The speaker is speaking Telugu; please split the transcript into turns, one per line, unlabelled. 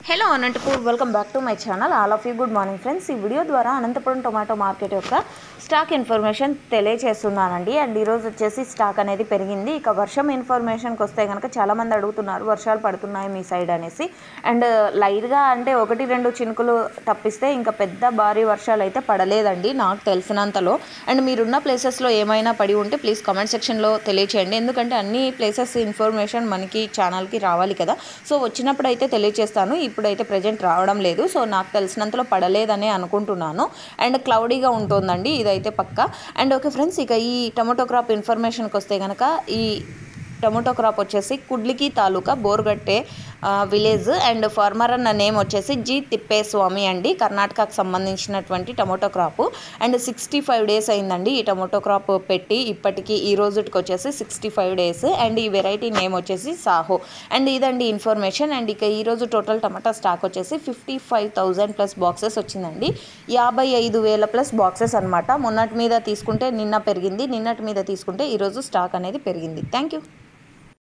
Hello Anantapur welcome back to my channel. All of you good morning friends. ఈ వీడియో ద్వారా అనంతపురం టొమాటో మార్కెట్ యొక్క స్టాక్ ఇన్ఫర్మేషన్ తెలియజేస్తున్నానండి. అండ్ ఈరోజు వచ్చేసి స్టాక్ అనేది పెరిగింది. ఇక వర్షం ఇన్ఫర్మేషన్కి వస్తే కనుక చాలామంది అడుగుతున్నారు వర్షాలు పడుతున్నాయి మీ సైడ్ అనేసి. అండ్ లైట్గా అంటే 1-2 చినుకులు తప్పిస్తే ఇంకా పెద్ద భారీ వర్షాలు అయితే పడలేదండి నాకు తెలిసినంతలో. అండ్ మీరున్న ప్లేసెస్లో ఏమైనా పడి ఉంటే ప్లీజ్ కామెంట్ సెక్షన్లో తెలియచేయండి. ఎందుకంటే అన్ని ప్లేసెస్ ఇన్ఫర్మేషన్ మనకి ఛానల్కి రావాలి కదా. సో వచ్చినప్పుడు అయితే తెలియజేస్తాను. ఇప్పుడైతే ప్రజెంట్ రావడం లేదు. సో నాకు తెలిసినంతలో పడలేదని అనుకుంటున్నాను. అండ్ క్లౌడీగా ఉంటుందండి ఇదైతే పక్కా. అండ్ ఓకే ఫ్రెండ్స్, ఇక ఈ టొమాటో క్రాప్ ఇన్ఫర్మేషన్కి వస్తే కనుక ఈ టొమాటో క్రాప్ వచ్చేసి కుడ్లికి తాలూకా బోర్గట్టే విలేజ్. అండ్ ఫార్మర్ అన్న నేమ్ వచ్చేసి జి తిప్పేస్వామి అండి. కర్ణాటకకు సంబంధించినటువంటి టొమాటో క్రాపు. అండ్ 65 డేస్ అయిందండి ఈ టొమాటో క్రాప్ పెట్టి ఇప్పటికీ ఈ రోజుకి వచ్చేసి 65 డేస్. అండ్ ఈ వెరైటీ నేమ్ వచ్చేసి సాహో. అండ్ ఇదండి ఇన్ఫర్మేషన్. అండ్ ఇక ఈరోజు టోటల్ టమాటా స్టాక్ వచ్చేసి 55,000 ప్లస్ బాక్సెస్ వచ్చిందండి. 55,000 ప్లస్ బాక్సెస్ అనమాట. మొన్నటి మీద తీసుకుంటే నిన్న పెరిగింది, నిన్నటి మీద తీసుకుంటే ఈరోజు స్టాక్ అనేది పెరిగింది. Thank you.